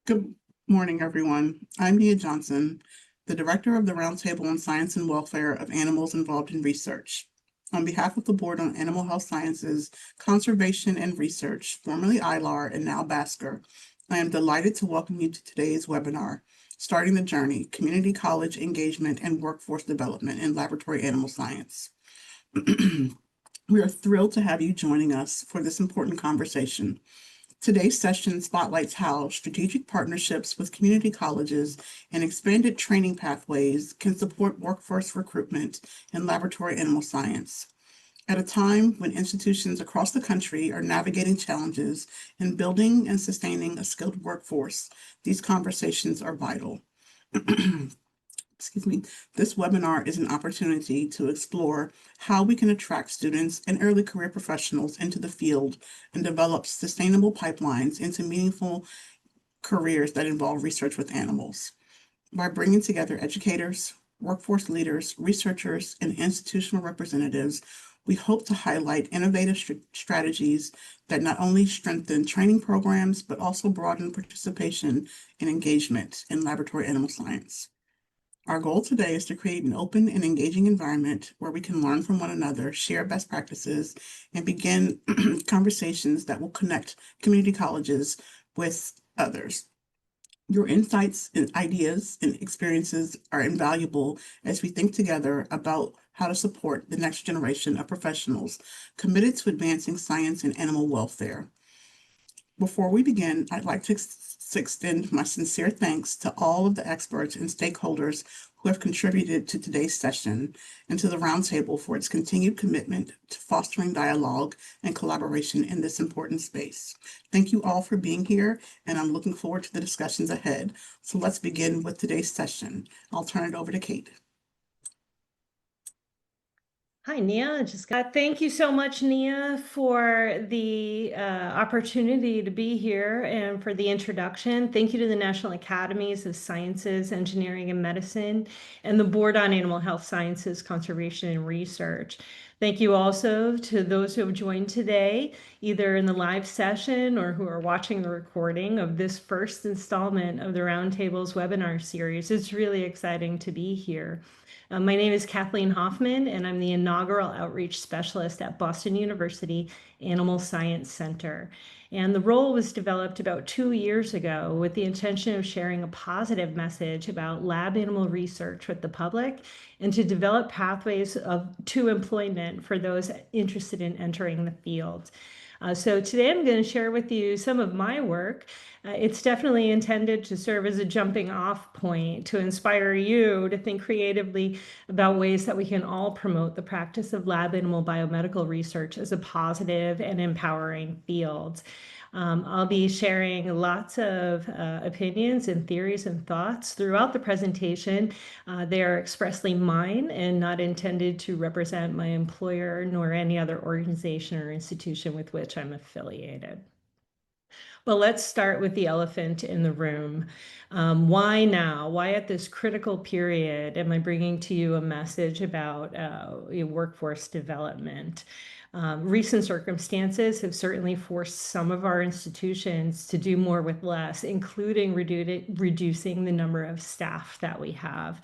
Good morning, everyone. I'm Mia Johnson, the Director of the Roundtable on Science and Welfare of Animals Involved in Research. On behalf of the Board on Animal Health Sciences, Conservation and Research, formerly ILAR and now BASCR, I am delighted to welcome you to today's webinar, Starting the Journey, Community College Engagement and Workforce Development in Laboratory Animal Science. We are thrilled to have you joining us for this important conversation. Today's session spotlights how strategic partnerships with community colleges and expanded training pathways can support workforce recruitment in laboratory animal science. At a time when institutions across the country are navigating challenges in building and sustaining a skilled workforce, these conversations are vital. Excuse me, this webinar is an opportunity to explore how we can attract students and early career professionals into the field and develop sustainable pipelines into meaningful careers that involve research with animals. By bringing together educators, workforce leaders, researchers, and institutional representatives, we hope to highlight innovative strategies that not only strengthen training programs, but also broaden participation and engagement in laboratory animal science. Our goal today is to create an open and engaging environment where we can learn from one another, share best practices, and begin conversations that will connect community colleges with others. Your insights and ideas and experiences are invaluable as we think together about how to support the next generation of professionals committed to advancing science and animal welfare. Before we begin, I'd like to extend my sincere thanks to all of the experts and stakeholders who have contributed to today's session and to the Roundtable for its continued commitment to fostering dialogue and collaboration in this important space. Thank you all for being here, and I'm looking forward to the discussions ahead. So let's begin with today's session. I'll turn it over to Kate. Hi, Nia. Thank you so much, Nia, for the opportunity to be here and for the introduction. Thank you to the National Academies of Sciences, Engineering, and Medicine, and the Board on Animal Health Sciences, Conservation, and Research. Thank you also to those who have joined today, either in the live session or who are watching the recording of this first installment of the Roundtable's webinar series. It's really exciting to be here. My name is Kathleen Hoffman, and I'm the inaugural outreach specialist at Boston University Animal Science Center. And the role was developed about 2 years ago with the intention of sharing a positive message about lab animal research with the public and to develop pathways to employment for those interested in entering the field. So today I'm going to share with you some of my work. It's definitely intended to serve as a jumping off point to inspire you to think creatively about ways that we can all promote the practice of lab animal biomedical research as a positive and empowering field. I'll be sharing lots of opinions and theories and thoughts throughout the presentation. They are expressly mine and not intended to represent my employer nor any other organization or institution with which I'm affiliated. But let's start with the elephant in the room. Why now? Why at this critical period am I bringing to you a message about workforce development? Recent circumstances have certainly forced some of our institutions to do more with less, including reducing the number of staff that we have.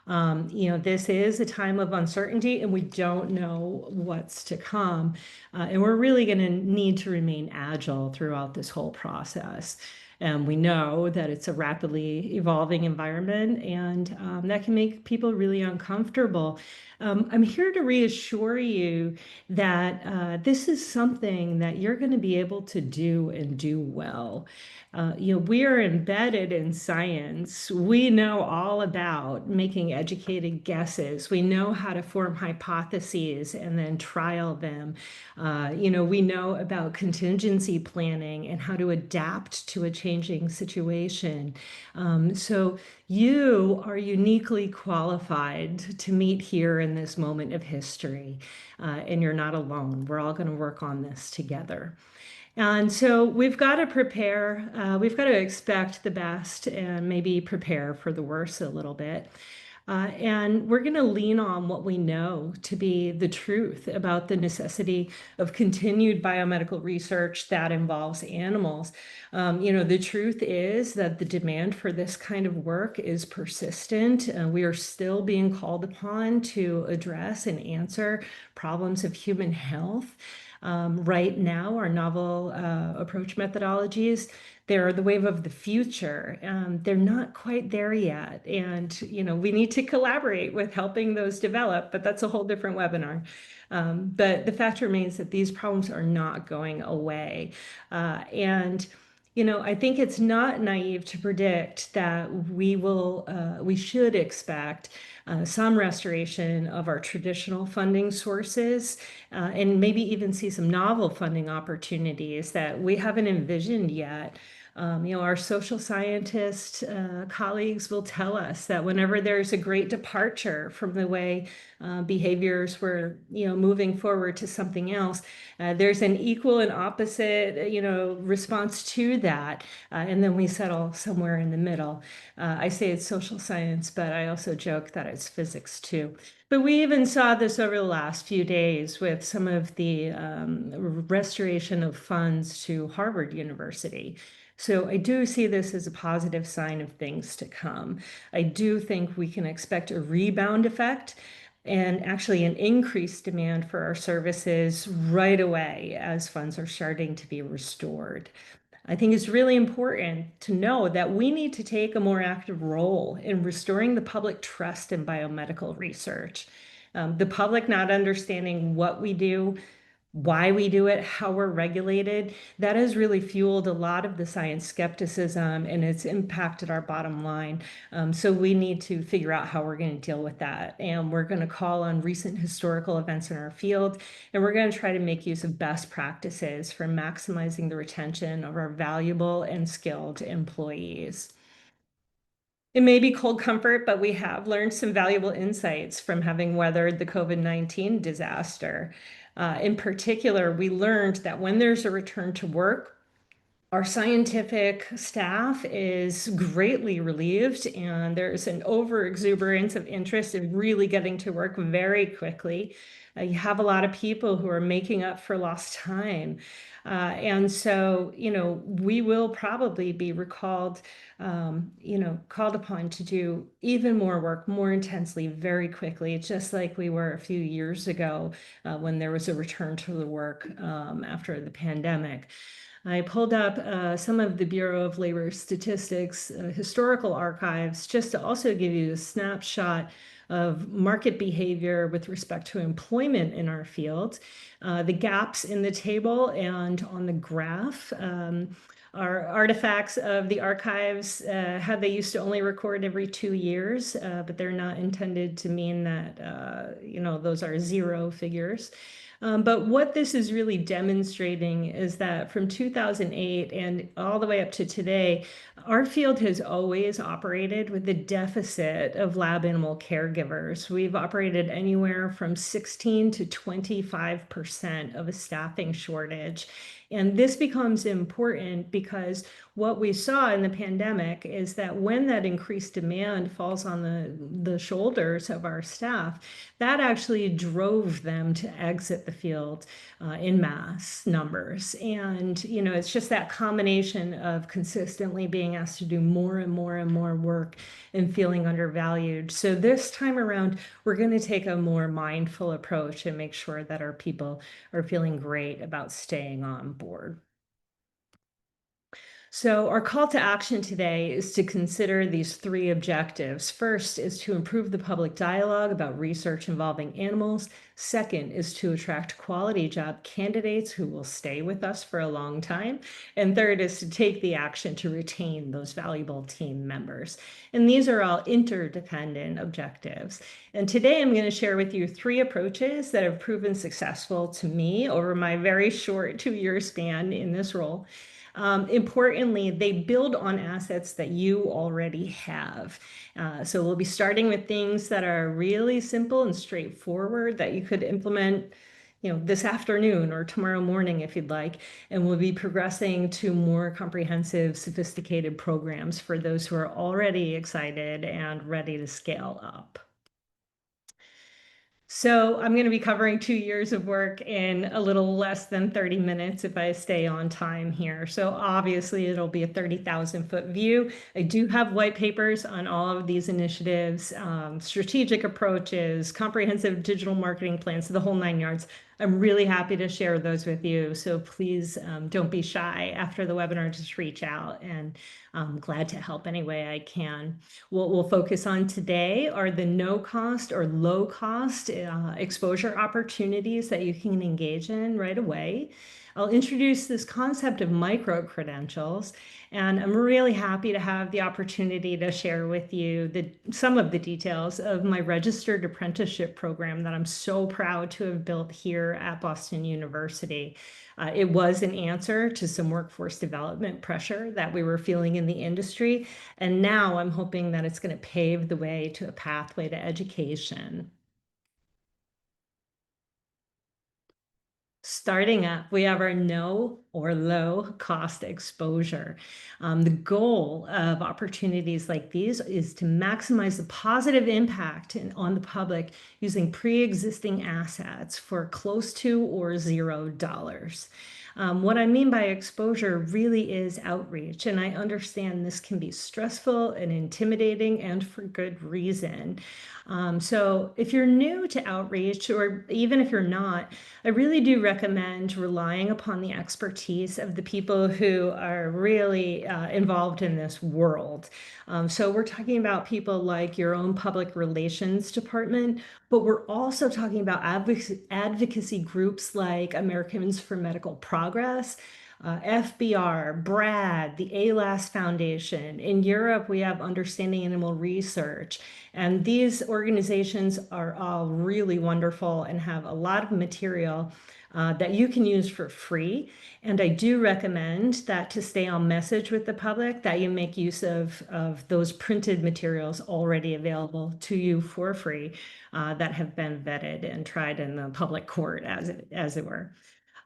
This is a time of uncertainty and we don't know what's to come. And we're really going to need to remain agile throughout this whole process. And we know that it's a rapidly evolving environment and that can make people really uncomfortable. I'm here to reassure you that this is something that you're going to be able to do and do well. We are embedded in science. We know all about making educated guesses. We know how to form hypotheses and then trial them. We know about contingency planning and how to adapt to a changing situation. So you are uniquely qualified to meet here in this moment of history, and you're not alone. We're all going to work on this together. And so we've got to prepare, we've got to expect the best and maybe prepare for the worst a little bit. And we're going to lean on what we know to be the truth about the necessity of continued biomedical research that involves animals. The truth is that the demand for this kind of work is persistent. We are still being called upon to address and answer problems of human health. Right now, our novel approach methodologies, they're the wave of the future. They're not quite there yet. And, we need to collaborate with helping those develop, but that's a whole different webinar. But the fact remains that these problems are not going away. I think it's not naive to predict that we should expect some restoration of our traditional funding sources, and maybe even see some novel funding opportunities that we haven't envisioned yet. Our social scientist colleagues will tell us that whenever there's a great departure from the way behaviors were, moving forward to something else, there's an equal and opposite, response to that. And then we settle somewhere in the middle. I say it's social science, but I also joke that it's physics too. But we even saw this over the last few days with some of the restoration of funds to Harvard University. So I do see this as a positive sign of things to come. I do think we can expect a rebound effect and actually an increased demand for our services right away as funds are starting to be restored. I think it's really important to know that we need to take a more active role in restoring the public trust in biomedical research. The public not understanding what we do, why we do it, how we're regulated, that has really fueled a lot of the science skepticism and it's impacted our bottom line. So we need to figure out how we're going to deal with that. And we're going to call on recent historical events in our field, and we're going to try to make use of best practices for maximizing the retention of our valuable and skilled employees. It may be cold comfort, but we have learned some valuable insights from having weathered the COVID-19 disaster. In particular, we learned that when there's a return to work, our scientific staff is greatly relieved, and there's an overexuberance of interest in really getting to work very quickly. You have a lot of people who are making up for lost time. And so, we will probably be called upon to do even more work, more intensely, very quickly, just like we were a few years ago when there was a return to the work after the pandemic. I pulled up some of the Bureau of Labor Statistics historical archives just to also give you a snapshot of market behavior with respect to employment in our field. The gaps in the table and on the graph are artifacts of the archives, how they used to only record every 2 years, but they're not intended to mean that, those are zero figures. But what this is really demonstrating is that from 2008 and all the way up to today, our field has always operated with a deficit of lab animal caregivers. We've operated anywhere from 16 to 25% of a staffing shortage. And this becomes important because what we saw in the pandemic is that when that increased demand falls on the shoulders of our staff, that actually drove them to exit the field in mass numbers. And, it's just that combination of consistently being asked to do more and more and more work and feeling undervalued. So this time around, we're going to take a more mindful approach and make sure that our people are feeling great about staying on board. So our call to action today is to consider these three objectives. First is to improve the public dialogue about research involving animals. Second is to attract quality job candidates who will stay with us for a long time. And third is to take the action to retain those valuable team members. And these are all interdependent objectives. And today I'm going to share with you three approaches that have proven successful to me over my very short 2-year span in this role. Importantly, they build on assets that you already have. So we'll be starting with things that are really simple and straightforward that you could implement, this afternoon or tomorrow morning if you'd like. And we'll be progressing to more comprehensive, sophisticated programs for those who are already excited and ready to scale up. So I'm going to be covering 2 years of work in a little less than 30 minutes if I stay on time here. So obviously it'll be a 30,000-foot view. I do have white papers on all of these initiatives, strategic approaches, comprehensive digital marketing plans, the whole 9 yards. I'm really happy to share those with you. So please don't be shy after the webinar, just reach out, and I'm glad to help any way I can. What we'll focus on today are the no cost or low cost exposure opportunities that you can engage in right away. I'll introduce this concept of micro credentials, and I'm really happy to have the opportunity to share with you some of the details of my registered apprenticeship program that I'm so proud to have built here at Boston University. It was an answer to some workforce development pressure that we were feeling in the industry, and now I'm hoping that it's going to pave the way to a pathway to education. Starting up, we have our no or low cost exposure. The goal of opportunities like these is to maximize the positive impact on the public using pre-existing assets for close to or $0. What I mean by exposure really is outreach, and I understand this can be stressful and intimidating, and for good reason. So if you're new to outreach, or even if you're not, I really do recommend relying upon the expertise of the people who are really involved in this world. So we're talking about people like your own public relations department, but we're also talking about advocacy groups like Americans for Medical Progress, FBR, BRAD, the ALAS Foundation. In Europe, we have Understanding Animal Research. And these organizations are all really wonderful and have a lot of material that you can use for free. And I do recommend that to stay on message with the public, that you make use of those printed materials already available to you for free that have been vetted and tried in the public court, as it were.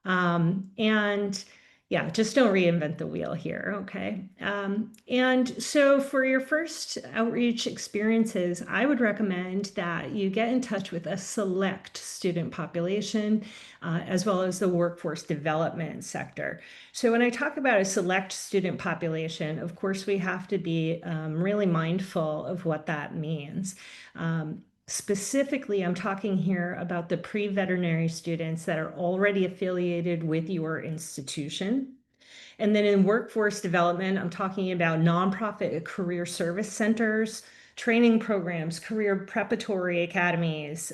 And yeah, just don't reinvent the wheel here, okay? And so for your first outreach experiences, I would recommend that you get in touch with a select student population, as well as the workforce development sector. So when I talk about a select student population, of course, we have to be really mindful of what that means. Specifically, I'm talking here about the pre-veterinary students that are already affiliated with your institution. And then in workforce development, I'm talking about nonprofit career service centers, training programs, career preparatory academies,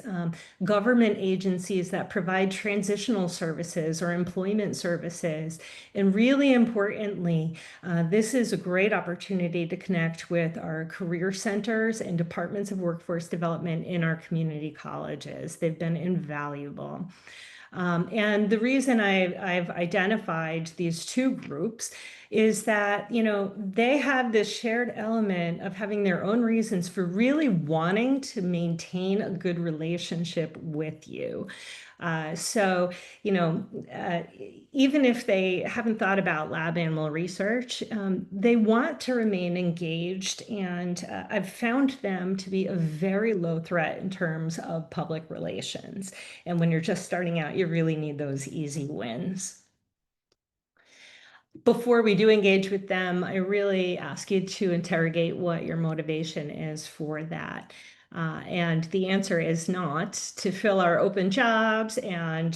government agencies that provide transitional services or employment services. And really importantly, this is a great opportunity to connect with our career centers and departments of workforce development in our community colleges. They've been invaluable. And the reason I've identified these two groups is that, they have this shared element of having their own reasons for really wanting to maintain a good relationship with you. So, even if they haven't thought about lab animal research, they want to remain engaged, and I've found them to be a very low threat in terms of public relations. And when you're just starting out, you really need those easy wins. Before we do engage with them, I really ask you to interrogate what your motivation is for that. And the answer is not to fill our open jobs and,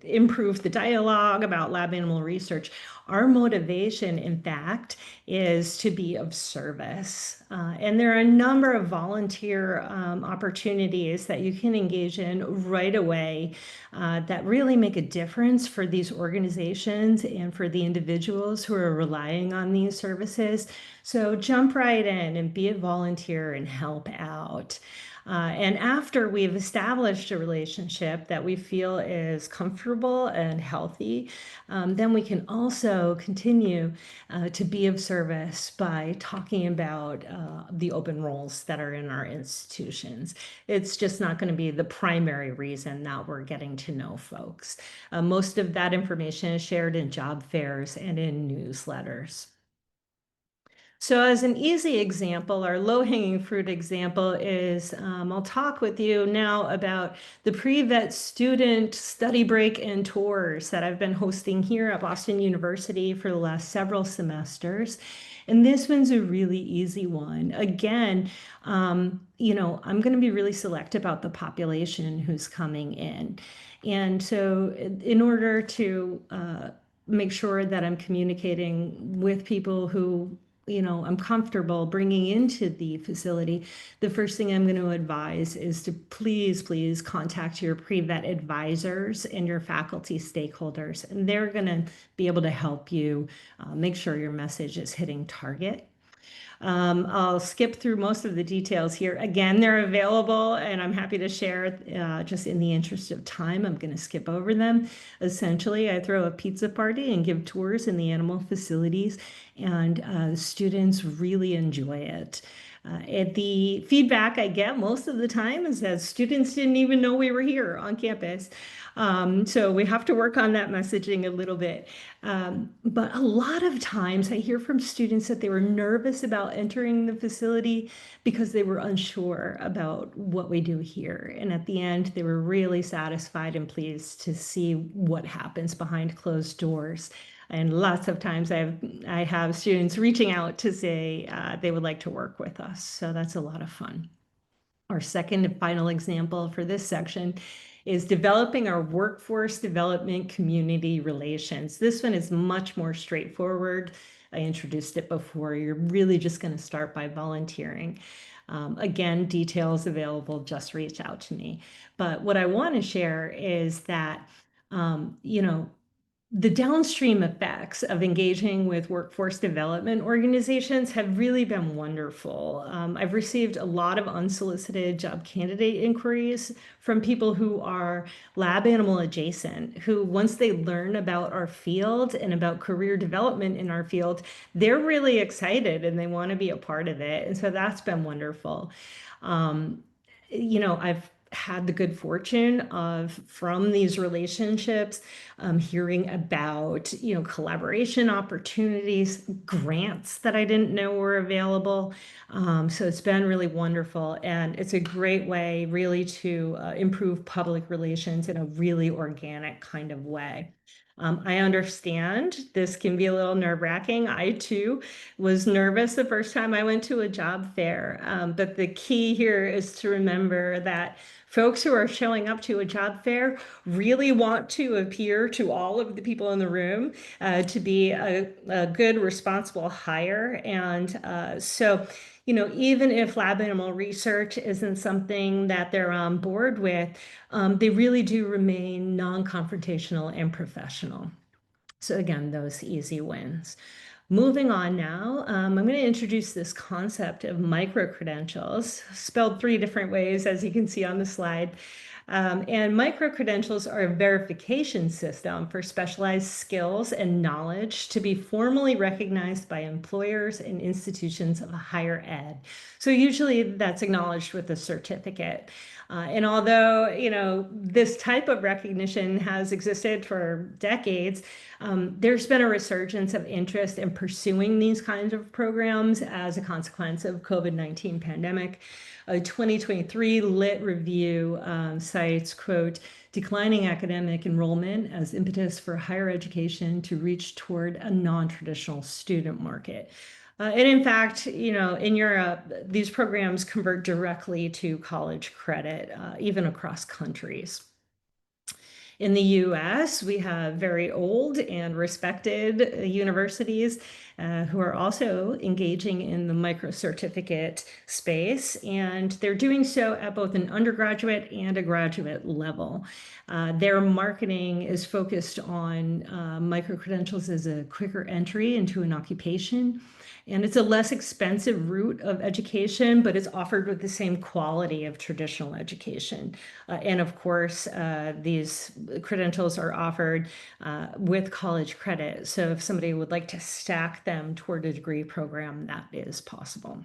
improve the dialogue about lab animal research. Our motivation, in fact, is to be of service. And there are a number of volunteer opportunities that you can engage in right away that really make a difference for these organizations and for the individuals who are relying on these services. So jump right in and be a volunteer and help out. And after we've established a relationship that we feel is comfortable and healthy, then we can also continue to be of service by talking about the open roles that are in our institutions. It's just not going to be the primary reason that we're getting to know folks. Most of that information is shared in job fairs and in newsletters. So as an easy example, our low-hanging fruit example is, I'll talk with you now about the pre-vet student study break and tours that I've been hosting here at Boston University for the last several semesters. And this one's a really easy one. Again, I'm going to be really select about the population who's coming in. And so in order to make sure that I'm communicating with people who I'm comfortable bringing into the facility, the first thing I'm going to advise is to please contact your pre-vet advisors and your faculty stakeholders, and they're going to be able to help you make sure your message is hitting target. I'll skip through most of the details here. Again, they're available and I'm happy to share just in the interest of time. I'm going to skip over them. Essentially, I throw a pizza party and give tours in the animal facilities, and students really enjoy it. The feedback I get most of the time is that students didn't even know we were here on campus. So we have to work on that messaging a little bit. But a lot of times I hear from students that they were nervous about entering the facility because they were unsure about what we do here. And at the end, they were really satisfied and pleased to see what happens behind closed doors. And lots of times I have students reaching out to say they would like to work with us. So that's a lot of fun. Our second and final example for this section is developing our workforce development community relations. This one is much more straightforward. I introduced it before. You're really just going to start by volunteering. Again, details available, just reach out to me. But what I want to share is that, the downstream effects of engaging with workforce development organizations have really been wonderful. I've received a lot of unsolicited job candidate inquiries from people who are lab animal adjacent, who once they learn about our field and about career development in our field, they're really excited and they want to be a part of it. And so that's been wonderful. I've had the good fortune of, from these relationships, hearing about, collaboration opportunities, grants that I didn't know were available. So it's been really wonderful. And it's a great way really to improve public relations in a really organic kind of way. I understand this can be a little nerve-wracking. I too was nervous the first time I went to a job fair. But the key here is to remember that folks who are showing up to a job fair really want to appear to all of the people in the room to be a good, responsible hire. And even if lab animal research isn't something that they're on board with, they really do remain non-confrontational and professional. So again, those easy wins. Moving on now, I'm going to introduce this concept of micro-credentials, spelled three different ways, as you can see on the slide. And micro-credentials are a verification system for specialized skills and knowledge to be formally recognized by employers and institutions of higher ed. So usually that's acknowledged with a certificate. And although, this type of recognition has existed for decades, there's been a resurgence of interest in pursuing these kinds of programs as a consequence of COVID-19 pandemic. A 2023 Lit Review cites, quote, declining academic enrollment as impetus for higher education to reach toward a non-traditional student market. And in fact, in Europe, these programs convert directly to college credit, even across countries. In the US, we have very old and respected universities who are also engaging in the micro-certificate space, and they're doing so at both an undergraduate and a graduate level. Their marketing is focused on micro-credentials as a quicker entry into an occupation. And it's a less expensive route of education, but it's offered with the same quality of traditional education. And of course, these credentials are offered with college credit. So if somebody would like to stack them toward a degree program, that is possible.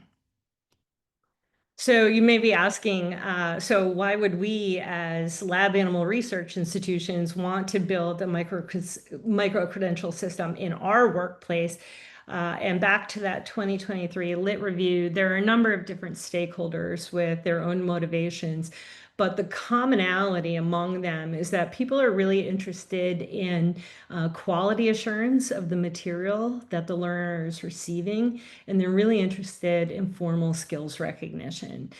So you may be asking, so why would we as lab animal research institutions want to build a micro-credential system in our workplace? And back to that 2023 Lit Review, there are a number of different stakeholders with their own motivations. But the commonality among them is that people are really interested in quality assurance of the material that the learner is receiving, and they're really interested in formal skills recognition.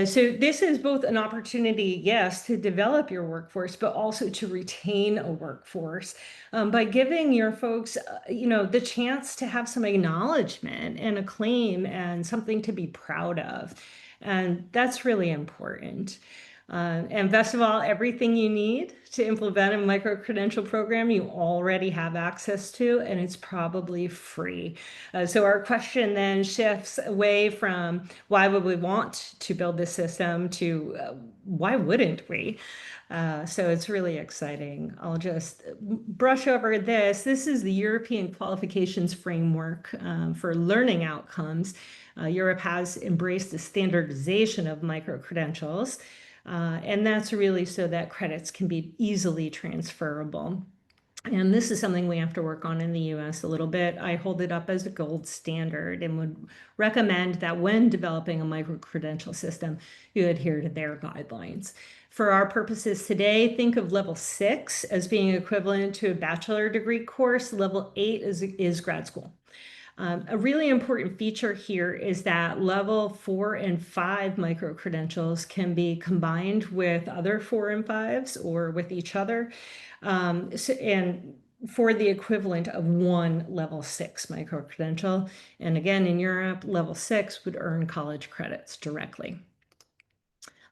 So this is both an opportunity, yes, to develop your workforce, but also to retain a workforce by giving your folks, the chance to have some acknowledgement and acclaim and something to be proud of. And that's really important. And best of all, everything you need to implement a micro-credential program, you already have access to, and it's probably free. So our question then shifts away from why would we want to build this system to why wouldn't we? So it's really exciting. I'll just brush over this. This is the European Qualifications Framework for Learning Outcomes. Europe has embraced the standardization of micro-credentials. And that's really so that credits can be easily transferable. And this is something we have to work on in the US a little bit. I hold it up as a gold standard and would recommend that when developing a micro-credential system, you adhere to their guidelines. For our purposes today, think of level 6 as being equivalent to a bachelor degree course. Level 8 is grad school. A really important feature here is that level 4 and 5 micro-credentials can be combined with other 4 and 5s or with each other. And for the equivalent of one level 6 micro-credential. And again, in Europe, level 6 would earn college credits directly.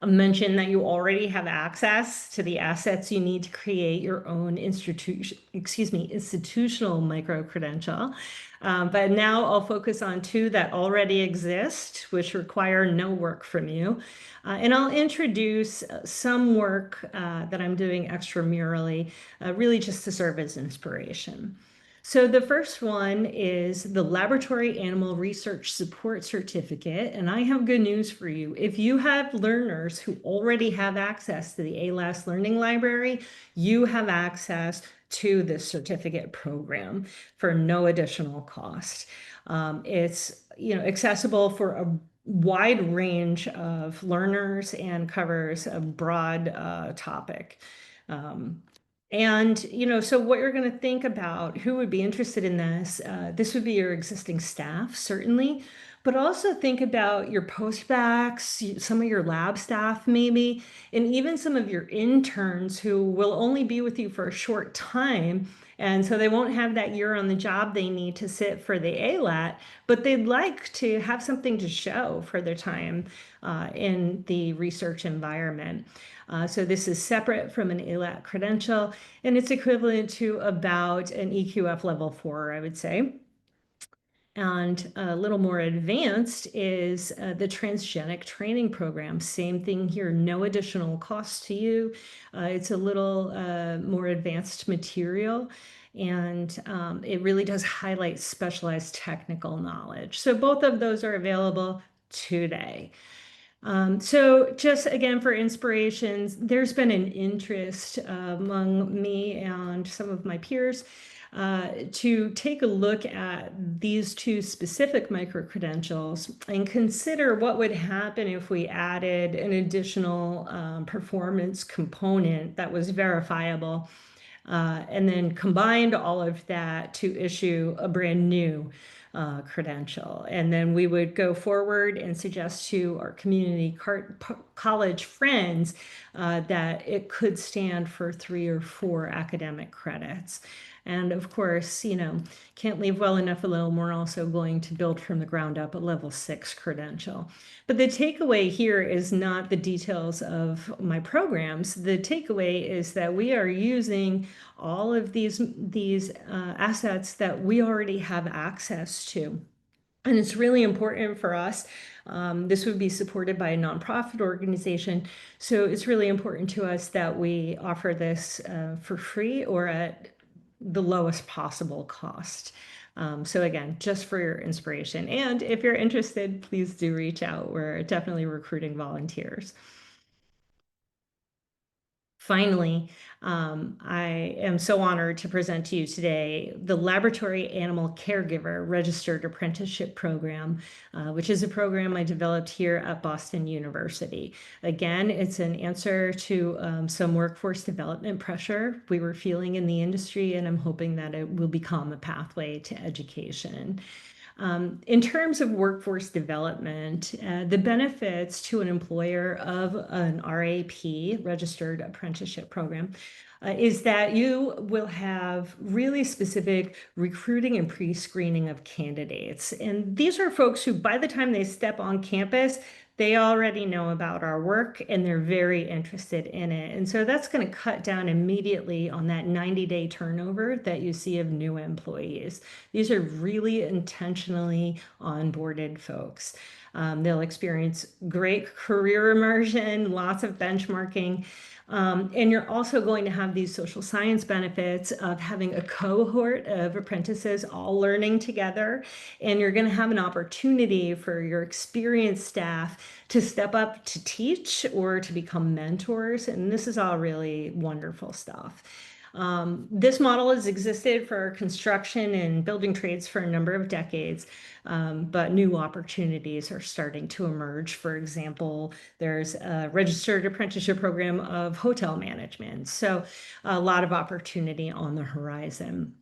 I'll mention that you already have access to the assets you need to create your own institutional micro-credential. But now I'll focus on 2 that already exist, which require no work from you. And I'll introduce some work that I'm doing extramurally, really just to serve as inspiration. So the first one is the Laboratory Animal Research Support Certificate. And I have good news for you. If you have learners who already have access to the ALAS Learning Library, you have access to this certificate program for no additional cost. It's accessible for a wide range of learners and covers a broad topic. So what you're going to think about, who would be interested in this would be your existing staff, certainly, but also think about your postbacks, some of your lab staff maybe, and even some of your interns who will only be with you for a short time. And so they won't have that year on the job they need to sit for the ALAT, but they'd like to have something to show for their time in the research environment. So this is separate from an ALAT credential, and it's equivalent to about an EQF level 4, I would say. And a little more advanced is the transgenic training program. Same thing here, no additional cost to you. It's a little more advanced material, and it really does highlight specialized technical knowledge. So both of those are available today. So just again for inspirations, there's been an interest among me and some of my peers to take a look at these 2 specific micro-credentials and consider what would happen if we added an additional performance component that was verifiable and then combined all of that to issue a brand new credential. And then we would go forward and suggest to our community college friends that it could stand for 3 or 4 academic credits. And of course, can't leave well enough alone. We're also going to build from the ground up a level 6 credential. But the takeaway here is not the details of my programs. The takeaway is that we are using all of these assets that we already have access to. And it's really important for us. This would be supported by a nonprofit organization. So it's really important to us that we offer this for free or at the lowest possible cost. So again, just for your inspiration. And if you're interested, please do reach out. We're definitely recruiting volunteers. Finally, I am so honored to present to you today the Laboratory Animal Caregiver Registered Apprenticeship Program, which is a program I developed here at Boston University. Again, it's an answer to some workforce development pressure we were feeling in the industry, and I'm hoping that it will become a pathway to education. In terms of workforce development, the benefits to an employer of an RAP, Registered Apprenticeship Program, is that you will have really specific recruiting and pre-screening of candidates. And these are folks who, by the time they step on campus, they already know about our work and they're very interested in it. And so that's going to cut down immediately on that 90-day turnover that you see of new employees. These are really intentionally onboarded folks. They'll experience great career immersion, lots of benchmarking. And you're also going to have these social science benefits of having a cohort of apprentices all learning together. And you're going to have an opportunity for your experienced staff to step up to teach or to become mentors. And this is all really wonderful stuff. This model has existed for construction and building trades for a number of decades, but new opportunities are starting to emerge. For example, there's a registered apprenticeship program of hotel management. So a lot of opportunity on the horizon.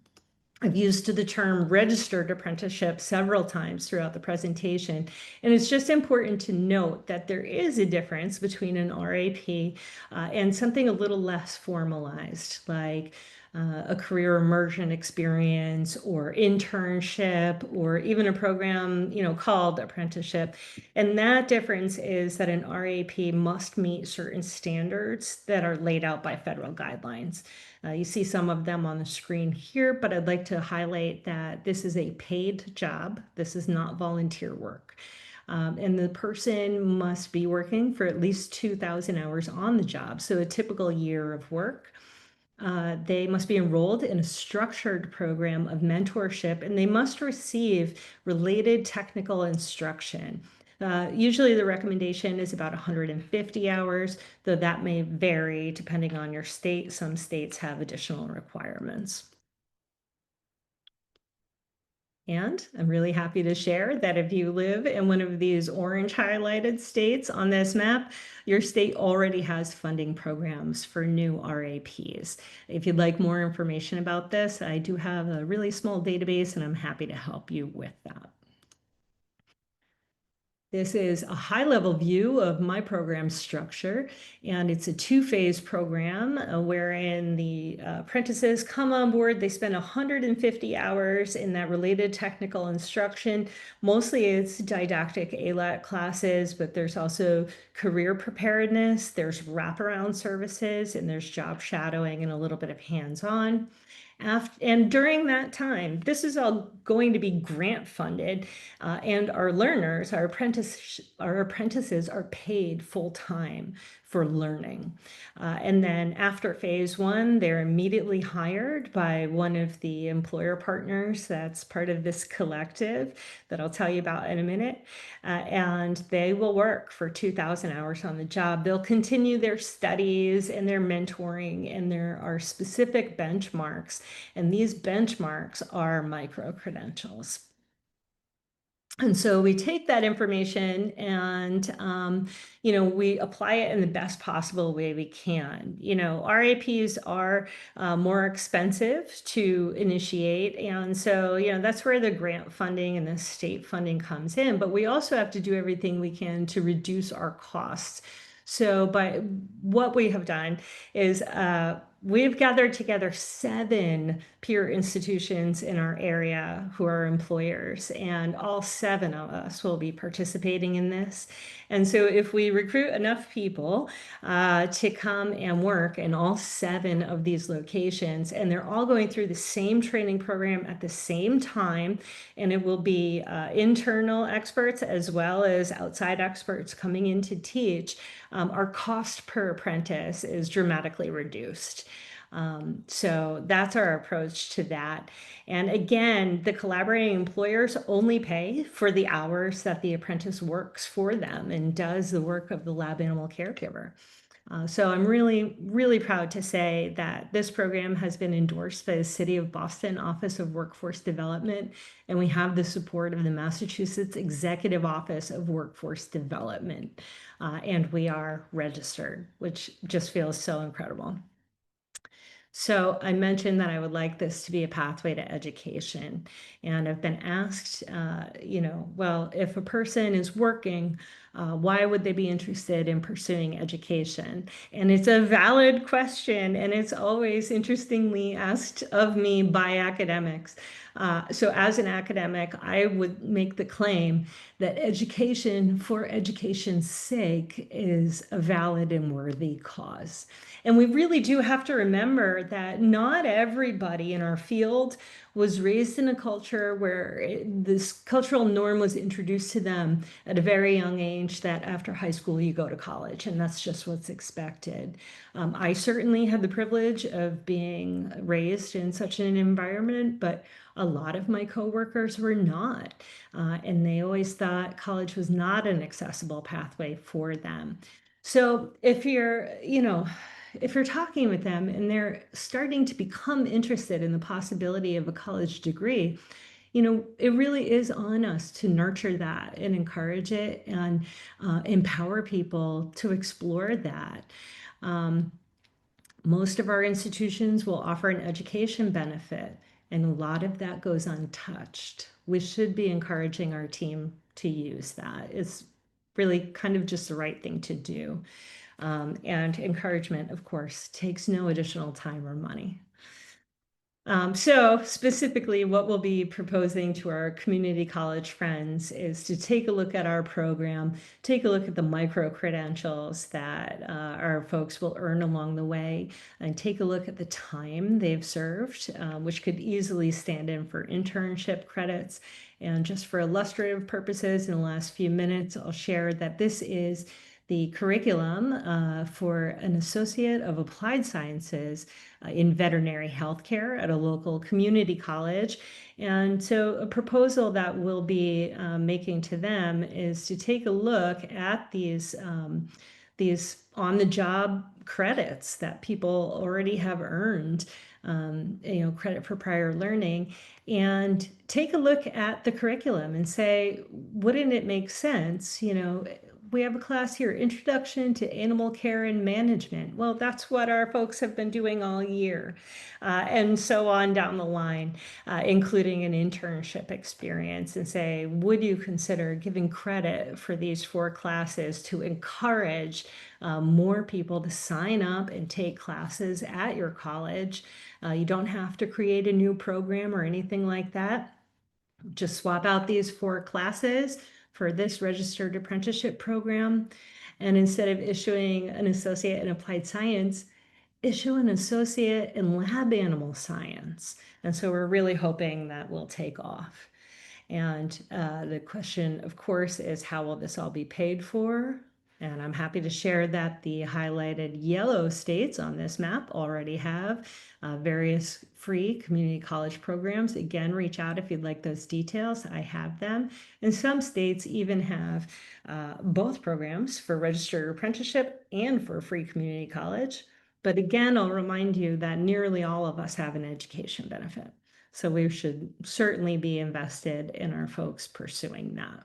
I've used the term registered apprenticeship several times throughout the presentation, and it's just important to note that there is a difference between an RAP and something a little less formalized, like a career immersion experience or internship or even a program, called apprenticeship. And that difference is that an RAP must meet certain standards that are laid out by federal guidelines. You see some of them on the screen here, but I'd like to highlight that this is a paid job. This is not volunteer work. And the person must be working for at least 2,000 hours on the job, so a typical year of work. They must be enrolled in a structured program of mentorship, and they must receive related technical instruction. Usually the recommendation is about 150 hours, though that may vary depending on your state. Some states have additional requirements. And I'm really happy to share that if you live in one of these orange highlighted states on this map, your state already has funding programs for new RAPs. If you'd like more information about this, I do have a really small database and I'm happy to help you with that. This is a high-level view of my program structure, and it's a two-phase program wherein the apprentices come on board. They spend 150 hours in that related technical instruction. Mostly it's didactic ALAT classes, but there's also career preparedness, there's wraparound services, and there's job shadowing and a little bit of hands-on. And during that time, this is all going to be grant funded, and our learners, our apprentices are paid full time for learning. And then after phase one, they're immediately hired by one of the employer partners that's part of this collective that I'll tell you about in a minute. And they will work for 2,000 hours on the job. They'll continue their studies and their mentoring, and there are specific benchmarks, and these benchmarks are micro-credentials. And so we take that information and, we apply it in the best possible way we can. RAPs are more expensive to initiate. And so, that's where the grant funding and the state funding comes in. But we also have to do everything we can to reduce our costs. So by what we have done is we've gathered together 7 peer institutions in our area who are employers, and all 7 of us will be participating in this. And so if we recruit enough people to come and work in all 7 of these locations, and they're all going through the same training program at the same time, and it will be internal experts as well as outside experts coming in to teach, our cost per apprentice is dramatically reduced. So that's our approach to that. And again, the collaborating employers only pay for the hours that the apprentice works for them and does the work of the lab animal caregiver. So I'm really, really proud to say that this program has been endorsed by the City of Boston Office of Workforce Development, and we have the support of the Massachusetts Executive Office of Workforce Development. And we are registered, which just feels so incredible. So I mentioned that I would like this to be a pathway to education. And I've been asked, well, if a person is working, why would they be interested in pursuing education? And it's a valid question, and it's always interestingly asked of me by academics. So as an academic, I would make the claim that education for education's sake is a valid and worthy cause. And we really do have to remember that not everybody in our field was raised in a culture where this cultural norm was introduced to them at a very young age that after high school you go to college, and that's just what's expected. I certainly had the privilege of being raised in such an environment, but a lot of my coworkers were not, and they always thought college was not an accessible pathway for them. So if you're talking with them and they're starting to become interested in the possibility of a college degree, it really is on us to nurture that and encourage it and empower people to explore that. Um, Most of our institutions will offer an education benefit, and a lot of that goes untouched. We should be encouraging our team to use that. It's really kind of just the right thing to do. And encouragement, of course, takes no additional time or money. So specifically, what we'll be proposing to our community college friends is to take a look at our program, take a look at the micro credentials that our folks will earn along the way, and take a look at the time they've served, which could easily stand in for internship credits. And just for illustrative purposes, in the last few minutes, I'll share that this is the curriculum for an Associate of Applied Sciences in veterinary healthcare at a local community college. And so a proposal that we'll be making to them is to take a look at these on-the-job credits that people already have earned, credit for prior learning, and take a look at the curriculum and say, wouldn't it make sense, we have a class here, Introduction to Animal Care and Management. Well, that's what our folks have been doing all year, and so on down the line, including an internship experience, and say, would you consider giving credit for these 4 classes to encourage more people to sign up and take classes at your college? You don't have to create a new program or anything like that. Just swap out these 4 classes for this registered apprenticeship program. And instead of issuing an associate in applied science, issue an associate in lab animal science. And so we're really hoping that will take off. And the question, of course, is how will this all be paid for? And I'm happy to share that the highlighted yellow states on this map already have various free community college programs. Again, reach out if you'd like those details. I have them. And some states even have both programs for registered apprenticeship and for free community college. But again, I'll remind you that nearly all of us have an education benefit. So we should certainly be invested in our folks pursuing that.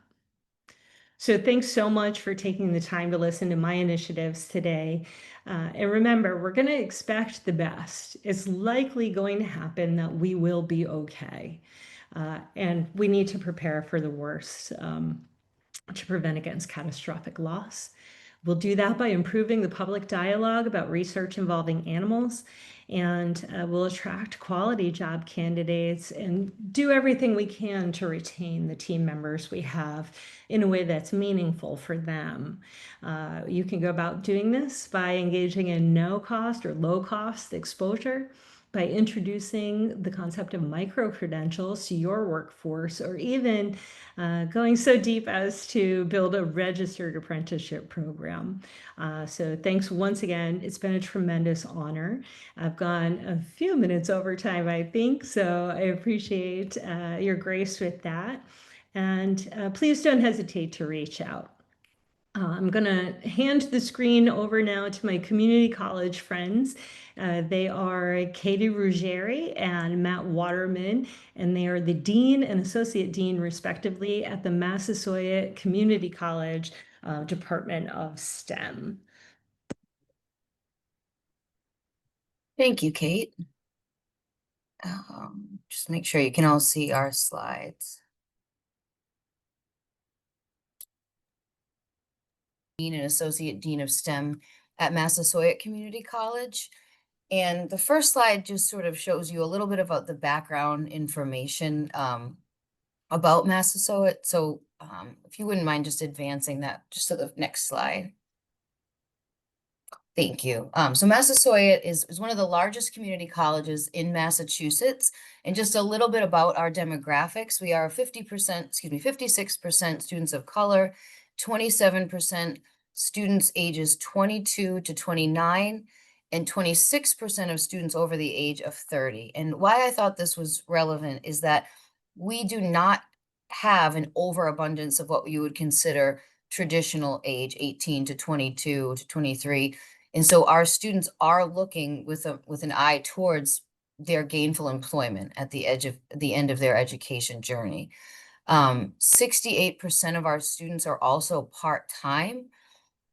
So thanks so much for taking the time to listen to my initiatives today. And remember, we're going to expect the best. It's likely going to happen that we will be okay. And we need to prepare for the worst to prevent against catastrophic loss. We'll do that by improving the public dialogue about research involving animals, and we'll attract quality job candidates and do everything we can to retain the team members we have in a way that's meaningful for them. You can go about doing this by engaging in no-cost or low-cost exposure, by introducing the concept of micro-credentials to your workforce, or even going so deep as to build a registered apprenticeship program. So thanks once again. It's been a tremendous honor. I've gone a few minutes over time, I think, so I appreciate your grace with that. And please don't hesitate to reach out. I'm going to hand the screen over now to my community college friends. They are Katie Ruggieri and Matt Waterman, and they are the Dean and Associate Dean, respectively, at the Massasoit Community College Department of STEM. Thank you, Kate. Just make sure you can all see our slides. Dean and Associate Dean of STEM at Massasoit Community College. And the first slide just sort of shows you a little bit about the background information about Massasoit. So if you wouldn't mind just advancing that just to the next slide. Thank you. So Massasoit is one of the largest community colleges in Massachusetts. And just a little bit about our demographics. We are 56% students of color, 27% students ages 22 to 29, and 26% of students over the age of 30. And why I thought this was relevant is that we do not have an overabundance of what you would consider traditional age, 18 to 22 to 23. And so our students are looking with an eye towards their gainful employment at the end of their education journey. 68% of our students are also part-time.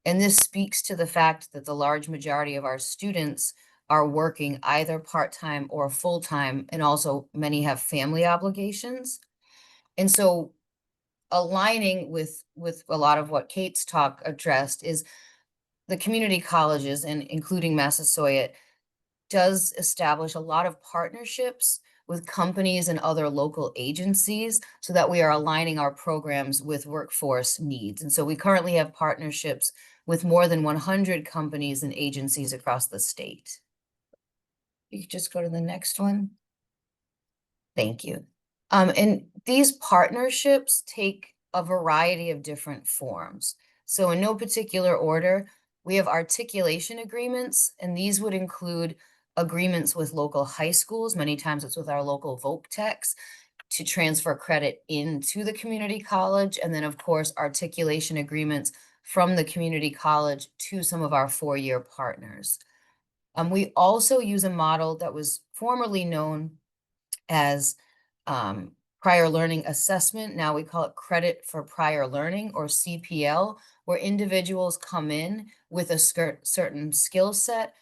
And this speaks to the fact that the large majority of our students are working either part-time or full-time, and also many have family obligations. And so aligning with a lot of what Kate's talk addressed is the community colleges, and including Massasoit, does establish a lot of partnerships with companies and other local agencies so that we are aligning our programs with workforce needs. And so we currently have partnerships with more than 100 companies and agencies across the state. You could just go to the next one. Thank you. And these partnerships take a variety of different forms. So in no particular order, we have articulation agreements, and these would include agreements with local high schools. Many times it's with our local voc techs to transfer credit into the community college. And then, of course, articulation agreements from the community college to some of our four-year partners. We also use a model that was formerly known as prior learning assessment. Now we call it credit for prior learning, or CPL, where individuals come in with a certain skill set.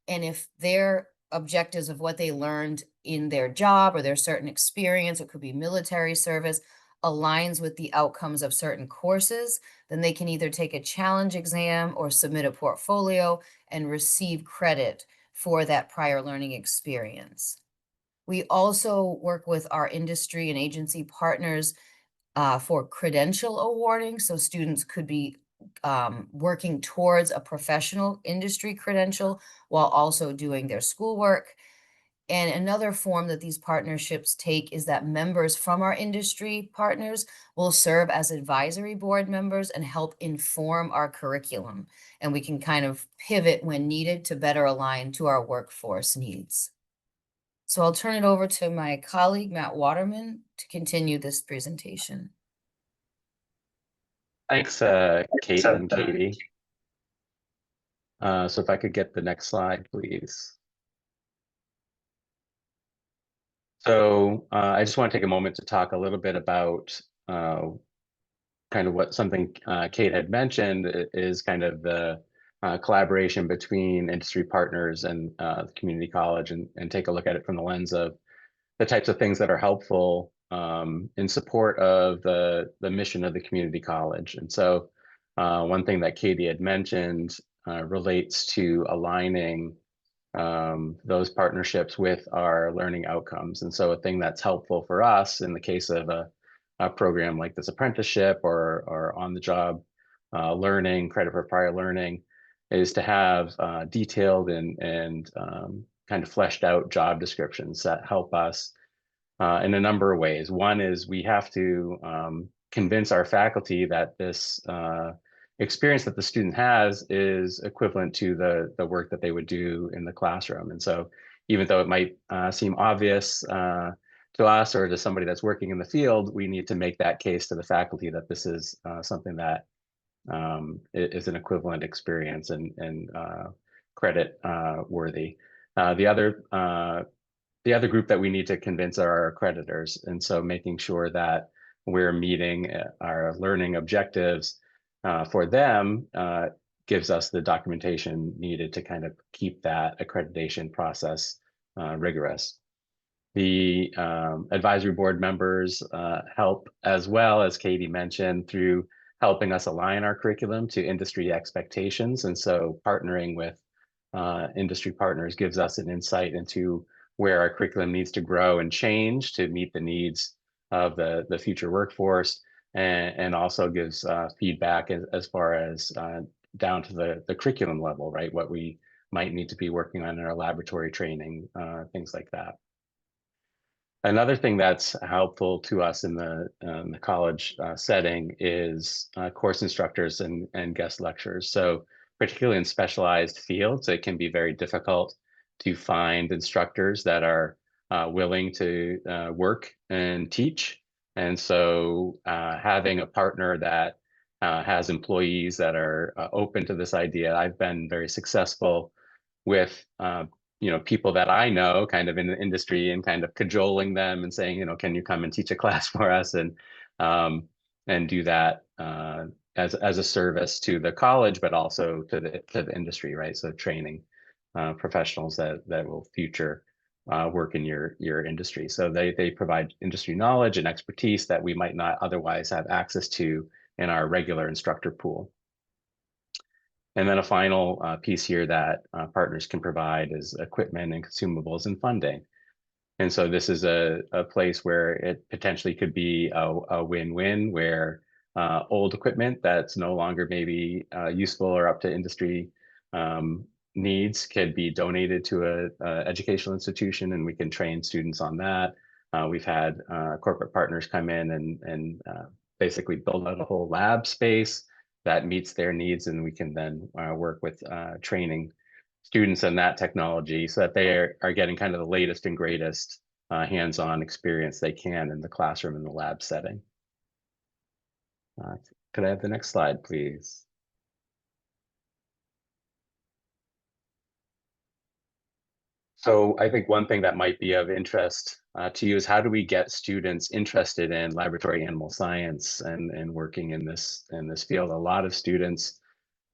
And if their objectives of what they learned in their job or their certain experience, it could be military service, aligns with the outcomes of certain courses, then they can either take a challenge exam or submit a portfolio and receive credit for that prior learning experience. We also work with our industry and agency partners for credential awarding. So students could be working towards a professional industry credential while also doing their schoolwork. And another form that these partnerships take is that members from our industry partners will serve as advisory board members and help inform our curriculum. And we can kind of pivot when needed to better align to our workforce needs. So I'll turn it over to my colleague, Matt Waterman, to continue this presentation. Thanks, Kate and Katie. So if I could get the next slide, please. So I just want to take a moment to talk a little bit about kind of what something Kate had mentioned is kind of the collaboration between industry partners and the community college, and take a look at it from the lens of the types of things that are helpful in support of the mission of the community college. And so one thing that Katie had mentioned relates to aligning those partnerships with our learning outcomes. And so a thing that's helpful for us in the case of a program like this apprenticeship or on-the-job learning, credit for prior learning, is to have detailed and kind of fleshed out job descriptions that help us in a number of ways. One is we have to convince our faculty that this experience that the student has is equivalent to the work that they would do in the classroom. And so even though it might seem obvious to us or to somebody that's working in the field, we need to make that case to the faculty that this is something that is an equivalent experience and credit worthy. The other group that we need to convince are our accreditors. And so making sure that we're meeting our learning objectives for them gives us the documentation needed to kind of keep that accreditation process rigorous. The advisory board members help as well, as Katie mentioned, through helping us align our curriculum to industry expectations. And so partnering with industry partners gives us an insight into where our curriculum needs to grow and change to meet the needs of the future workforce, and also gives feedback as far as down to the curriculum level, right? What we might need to be working on in our laboratory training, things like that. Another thing that's helpful to us in the college setting is course instructors and guest lecturers. So particularly in specialized fields, it can be very difficult to find instructors that are willing to work and teach. And so having a partner that has employees that are open to this idea, I've been very successful with people that I know kind of in the industry and kind of cajoling them and saying, can you come and teach a class for us and do that as a service to the college, but also to the industry, right? So training professionals that will future work in your industry. So they provide industry knowledge and expertise that we might not otherwise have access to in our regular instructor pool. And then a final piece here that partners can provide is equipment and consumables and funding. And so this is a place where it potentially could be a win-win, where old equipment that's no longer maybe useful or up to industry needs could be donated to a educational institution, and we can train students on that. We've had corporate partners come in and basically build out a whole lab space that meets their needs, and we can then work with training students in that technology so that they are getting kind of the latest and greatest hands-on experience they can in the classroom and the lab setting. Could I have the next slide, please? So I think one thing that might be of interest to you is how do we get students interested in laboratory animal science and working in this field? A lot of students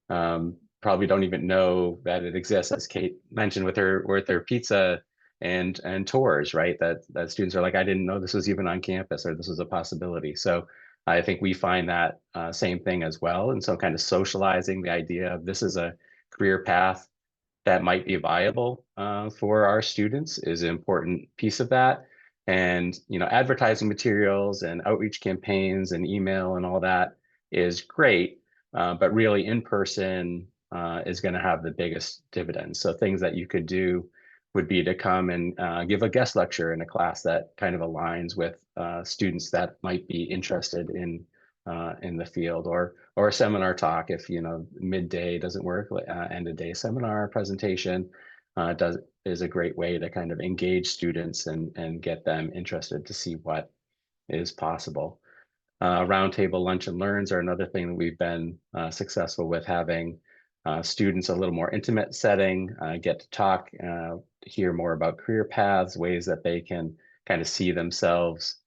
probably don't even know that it exists, as Kate mentioned with her pizza and tours, right? That students are like, I didn't know this was even on campus or this was a possibility. So I think we find that same thing as well. And so kind of socializing the idea of this is a career path that might be viable for our students is an important piece of that. And advertising materials and outreach campaigns and email and all that is great, but really in person is going to have the biggest dividends. So things that you could do would be to come and give a guest lecture in a class that kind of aligns with students that might be interested in the field, or a seminar talk if midday doesn't work, end of day seminar presentation is a great way to kind of engage students and get them interested to see what is possible. Roundtable lunch and learns are another thing that we've been successful with, having students a little more intimate setting, get to talk, hear more about career paths, ways that they can kind of see themselves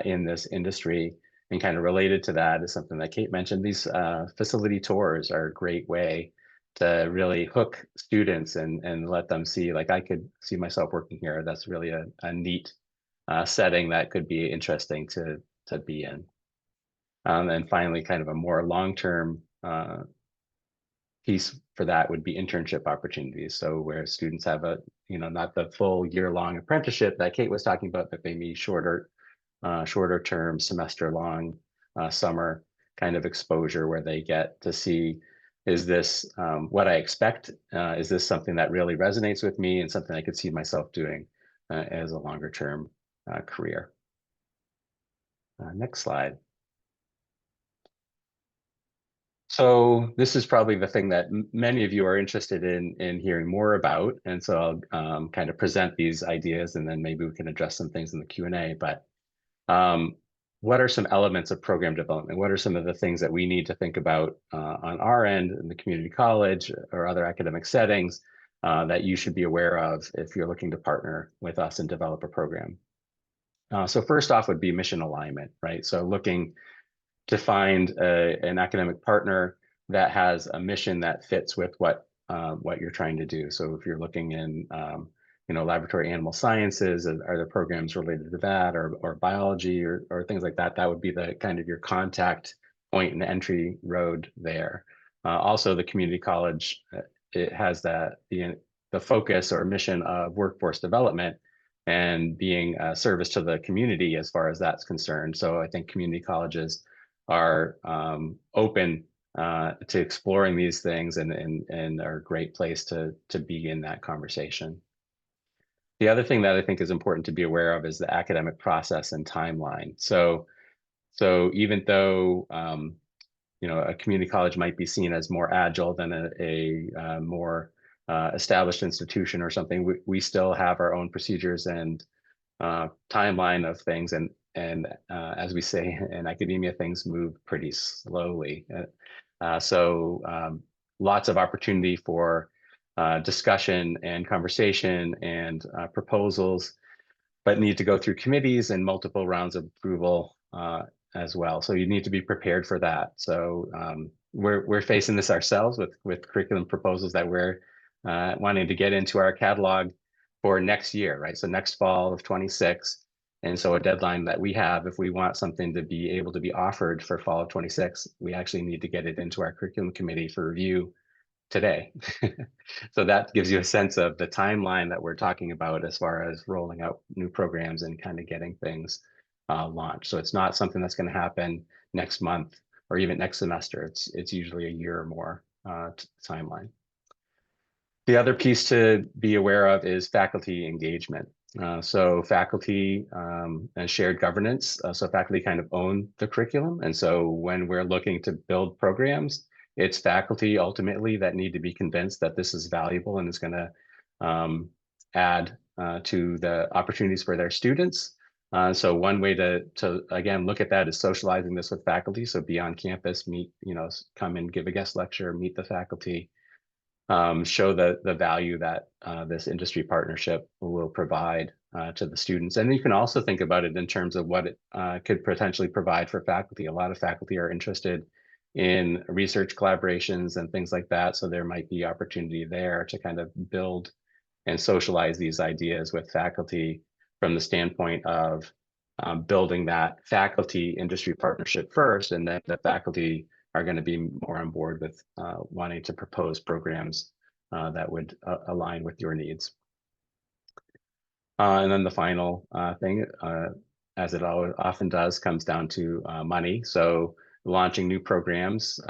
in this industry. And kind of related to that is something that Kate mentioned. These facility tours are a great way to really hook students and let them see, like, I could see myself working here. That's really a neat setting that could be interesting to be in. And finally, kind of a more long-term piece for that would be internship opportunities. So where students have not the full year-long apprenticeship that Kate was talking about, but maybe shorter term, semester long, summer kind of exposure where they get to see, is this what I expect? Is this something that really resonates with me and something I could see myself doing as a longer term career? Next slide. So this is probably the thing that many of you are interested in hearing more about. And so I'll kind of present these ideas, and then maybe we can address some things in the Q&A. But what are some elements of program development? What are some of the things that we need to think about on our end in the community college or other academic settings that you should be aware of if you're looking to partner with us and develop a program? So first off would be mission alignment, right? So looking to find an academic partner that has a mission that fits with what you're trying to do. So if you're looking in laboratory animal sciences, are there programs related to that, or biology, or things like that? That would be the kind of your contact point and entry road there. Also, the community college, it has the focus or mission of workforce development and being a service to the community as far as that's concerned. So I think community colleges are open to exploring these things and are a great place to begin that conversation. The other thing that I think is important to be aware of is the academic process and timeline. So even though a community college might be seen as more agile than a more established institution or something, we still have our own procedures and timeline of things, and as we say in academia, things move pretty slowly. So lots of opportunity for discussion and conversation and proposals, but need to go through committees and multiple rounds of approval as well. So you need to be prepared for that. So we're facing this ourselves with curriculum proposals that we're wanting to get into our catalog for next year, right? So next fall of 26. And so a deadline that we have, if we want something to be able to be offered for fall of 26, we actually need to get it into our curriculum committee for review today. So that gives you a sense of the timeline that we're talking about as far as rolling out new programs and kind of getting things launched. So it's not something that's going to happen next month or even next semester. It's usually a year or more timeline. The other piece to be aware of is faculty engagement. So faculty and shared governance. So faculty kind of own the curriculum. And so when we're looking to build programs, it's faculty ultimately that need to be convinced that this is valuable and is going to add to the opportunities for their students. So one way to again look at that is socializing this with faculty. So be on campus, meet, come and give a guest lecture, meet the faculty. Show the value that this industry partnership will provide to the students. And you can also think about it in terms of what it could potentially provide for faculty. A lot of faculty are interested in research collaborations and things like that. So there might be opportunity there to kind of build and socialize these ideas with faculty from the standpoint of building that faculty industry partnership first, and then the faculty are going to be more on board with wanting to propose programs that would align with your needs. And then the final thing, as it often does, comes down to money. So launching new programs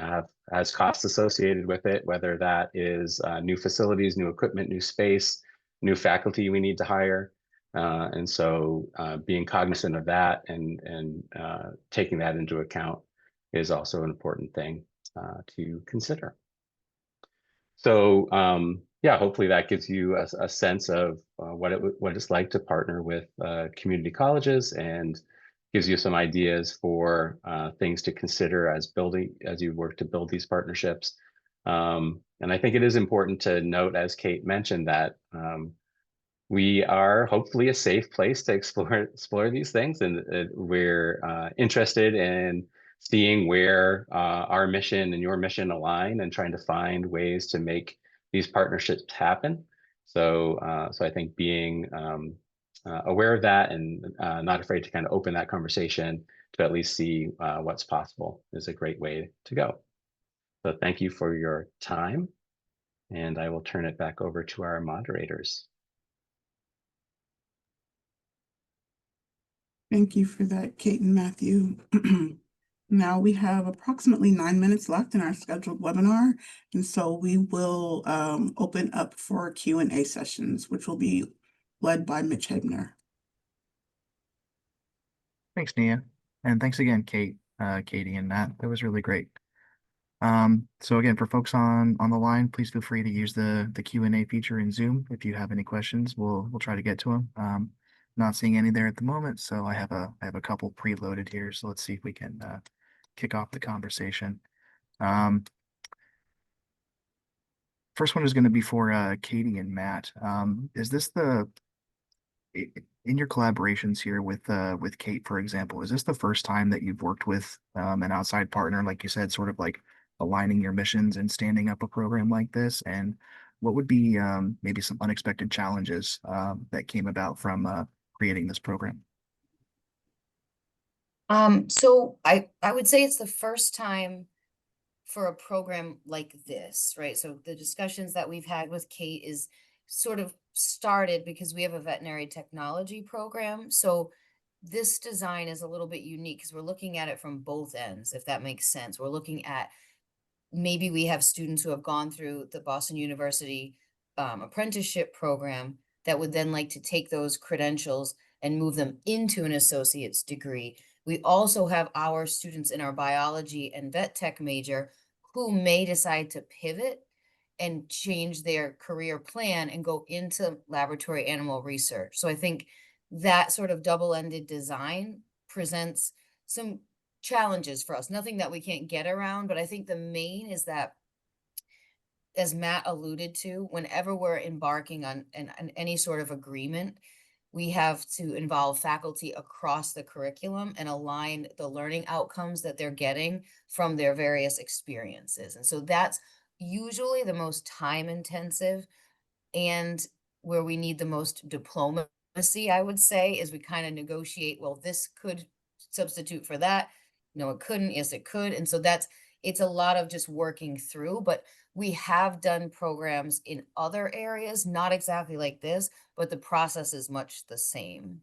has costs associated with it, whether that is new facilities, new equipment, new space, new faculty we need to hire. And so being cognizant of that and taking that into account is also an important thing to consider. So yeah, hopefully that gives you a sense of what it's like to partner with community colleges and gives you some ideas for things to consider as you work to build these partnerships. And I think it is important to note, as Kate mentioned, that we are hopefully a safe place to explore these things, and we're interested in seeing where our mission and your mission align and trying to find ways to make these partnerships happen. So I think being aware of that and not afraid to kind of open that conversation to at least see what's possible is a great way to go. So thank you for your time, and I will turn it back over to our moderators. Thank you for that, Kate and Matthew. Now we have approximately 9 minutes left in our scheduled webinar, and so we will open up for Q&A sessions, which will be led by Mitch Hebner. Thanks, Nia. And thanks again, Kate, Katie, and Matt. That was really great. So again, for folks on the line, please feel free to use the Q&A feature in Zoom. If you have any questions, we'll try to get to them. Not seeing any there at the moment, so I have a couple preloaded here. So let's see if we can kick off the conversation. Um, First one is going to be for Katie and Matt. Is this in your collaborations here with Kate, for example, is this the first time that you've worked with an outside partner, like you said, sort of like aligning your missions and standing up a program like this? And what would be maybe some unexpected challenges that came about from creating this program? So I would say it's the first time for a program like this, right? So the discussions that we've had with Kate is sort of started because we have a veterinary technology program. So this design is a little bit unique because we're looking at it from both ends, if that makes sense. We're looking at maybe we have students who have gone through the Boston University apprenticeship program that would then like to take those credentials and move them into an associate's degree. We also have our students in our biology and vet tech major who may decide to pivot and change their career plan and go into laboratory animal research. So I think that sort of double-ended design presents some challenges for us. Nothing that we can't get around, but I think the main is that, as Matt alluded to, whenever we're embarking on any sort of agreement, we have to involve faculty across the curriculum and align the learning outcomes that they're getting from their various experiences. And so that's usually the most time intensive and where we need the most diplomacy, I would say, is we kind of negotiate, well, this could substitute for that. No, it couldn't. Yes, it could. And so it's a lot of just working through, but we have done programs in other areas, not exactly like this, but the process is much the same.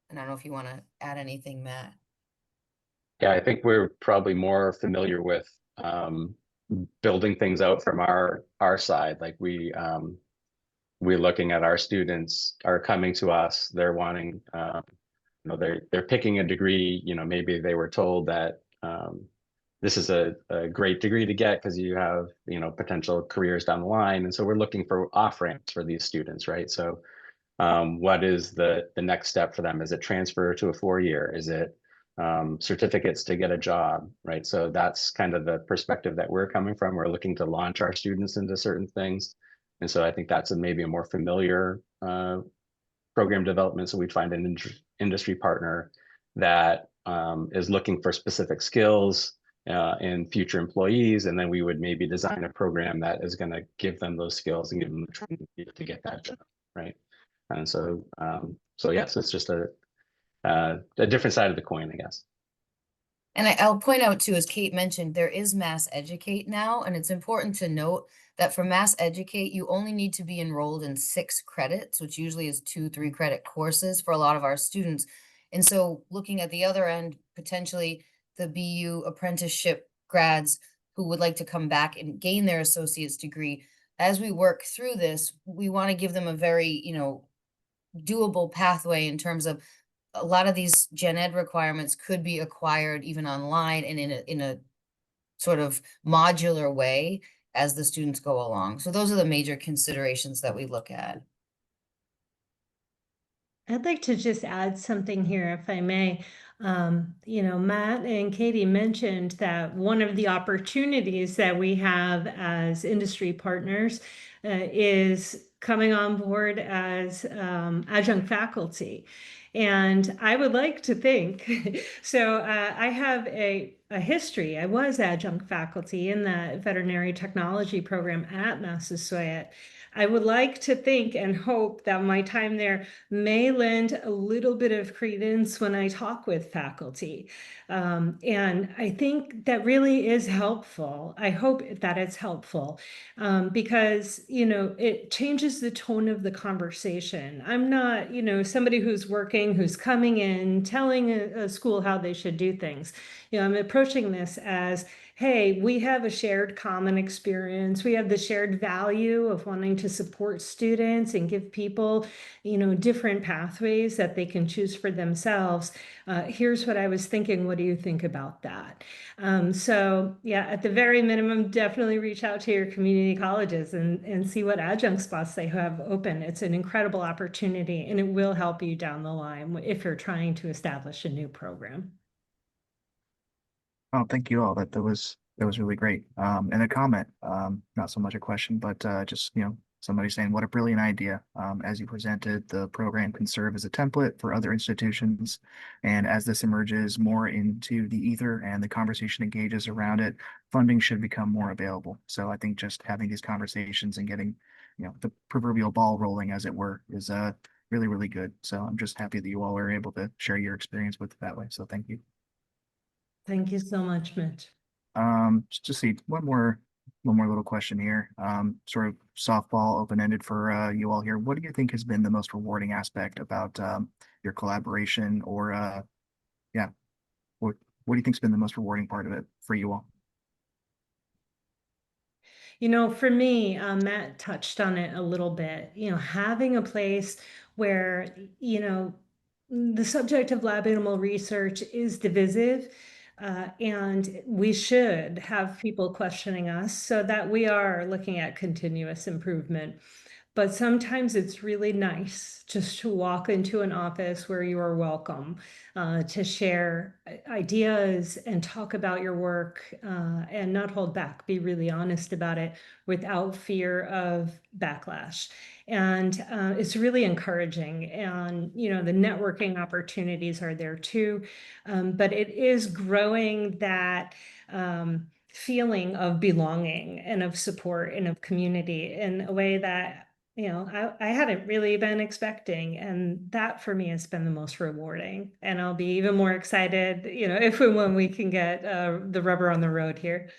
And I don't know if you want to add anything, Matt. Yeah, I think we're probably more familiar with building things out from our side. Like we're looking at our students are coming to us, they're wanting they're picking a degree, maybe they were told that this is a great degree to get because you have potential careers down the line, and so we're looking for off ramps for these students, right? So what is the next step for them? Is it transfer to a 4-year? Is it certificates to get a job, right? So that's kind of the perspective that we're coming from. We're looking to launch our students into certain things, and so I think that's maybe a more familiar program development. So we'd find an industry partner that is looking for specific skills in future employees, and then we would maybe design a program that is going to give them those skills and give them the training to get that job, right? And so, yes, it's just a different side of the coin, I guess. And I'll point out too, as Kate mentioned, there is Mass Educate now, and it's important to note that for Mass Educate, you only need to be enrolled in 6 credits, which usually is 2 3-credit courses for a lot of our students. And so looking at the other end, potentially the BU apprenticeship grads who would like to come back and gain their associate's degree, as we work through this, we want to give them a very, doable pathway in terms of a lot of these gen ed requirements could be acquired even online and in a sort of modular way as the students go along. So those are the major considerations that we look at. I'd like to just add something here, if I may. Matt and Katie mentioned that one of the opportunities that we have as industry partners is coming on board as adjunct faculty. And I would like to think, so I have a history. I was adjunct faculty in the veterinary technology program at Massasoit. I would like to think and hope that my time there may lend a little bit of credence when I talk with faculty. And I think that really is helpful. I hope that it's helpful because, it changes the tone of the conversation. I'm not, somebody who's working, who's coming in, telling a school how they should do things. I'm approaching this as, hey, we have a shared common experience. We have the shared value of wanting to support students and give people, different pathways that they can choose for themselves. Here's what I was thinking. What do you think about that? So yeah, at the very minimum, definitely reach out to your community colleges and see what adjunct spots they have open. It's an incredible opportunity, and it will help you down the line if you're trying to establish a new program. Oh, thank you all. That was really great. And a comment, not so much a question, but just somebody saying what a brilliant idea. As you presented, the program can serve as a template for other institutions, and as this emerges more into the ether and the conversation engages around it, funding should become more available. So I think just having these conversations and getting the proverbial ball rolling, as it were, is really, really good. So I'm just happy that you all are able to share your experience with it that way. So thank you. Thank you so much, Mitch. Just see one more little question here. Sort of softball, open-ended for you all here. What do you think has been the most rewarding aspect about your collaboration, or yeah, what do you think's been the most rewarding part of it for you all? For me, Matt touched on it a little bit, having a place where, the subject of lab animal research is divisive, and we should have people questioning us so that we are looking at continuous improvement. But sometimes it's really nice just to walk into an office where you are welcome, to share ideas and talk about your work, and not hold back, be really honest about it without fear of backlash. And it's really encouraging. And, the networking opportunities are there too. But it is growing that feeling of belonging and of support and of community in a way that I hadn't really been expecting. And that for me has been the most rewarding. And I'll be even more excited, if and when we can get the rubber on the road here.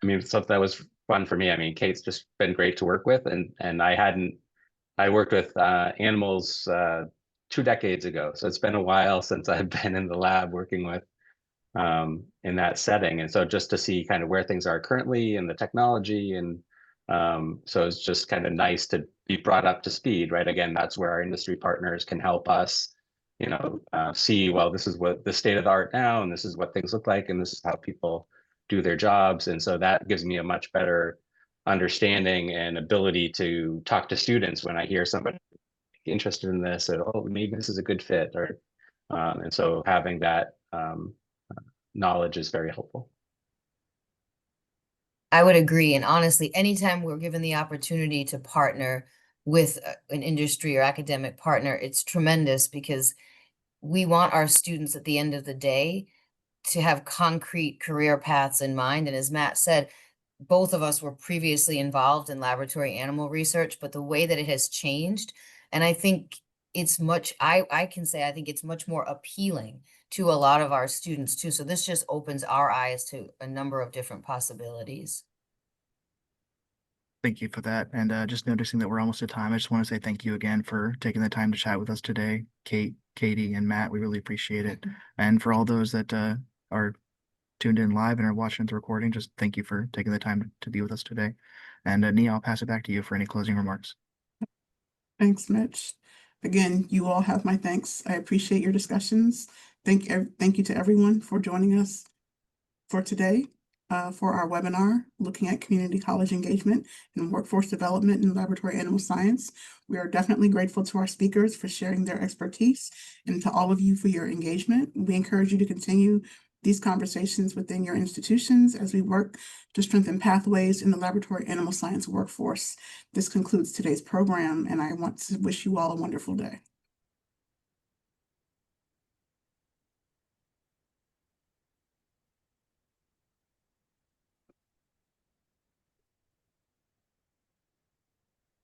I mean, so that was fun for me. I mean, Kate's just been great to work with, and I worked with animals 2 decades ago, so it's been a while since I've been in the lab working with in that setting. And so just to see kind of where things are currently and the technology, and so it's just kind of nice to be brought up to speed, right? Again, that's where our industry partners can help us, see, well, this is what the state of the art now, and this is what things look like, and this is how people do their jobs. And so that gives me a much better understanding and ability to talk to students when I hear somebody interested in this, or, oh, maybe this is a good fit, or and so having that knowledge is very helpful. I would agree. And honestly, anytime we're given the opportunity to partner with an industry or academic partner, it's tremendous, because we want our students at the end of the day to have concrete career paths in mind. And as Matt said, both of us were previously involved in laboratory animal research, but the way that it has changed, and I think it's much, I can say, I think it's much more appealing to a lot of our students too. So this just opens our eyes to a number of different possibilities. Thank you for that. And just noticing that we're almost at time, I just want to say thank you again for taking the time to chat with us today, Kate, Katie, and Matt. We really appreciate it. And for all those that are tuned in live and are watching the recording, just thank you for taking the time to be with us today. And Nia, I'll pass it back to you for any closing remarks. Thanks, Mitch. Again, you all have my thanks. I appreciate your discussions. Thank you to everyone for joining us for today, for our webinar, looking at community college engagement and workforce development in laboratory animal science. We are definitely grateful to our speakers for sharing their expertise, and to all of you for your engagement. We encourage you to continue these conversations within your institutions as we work to strengthen pathways in the laboratory animal science workforce. This concludes today's program, and I want to wish you all a wonderful day.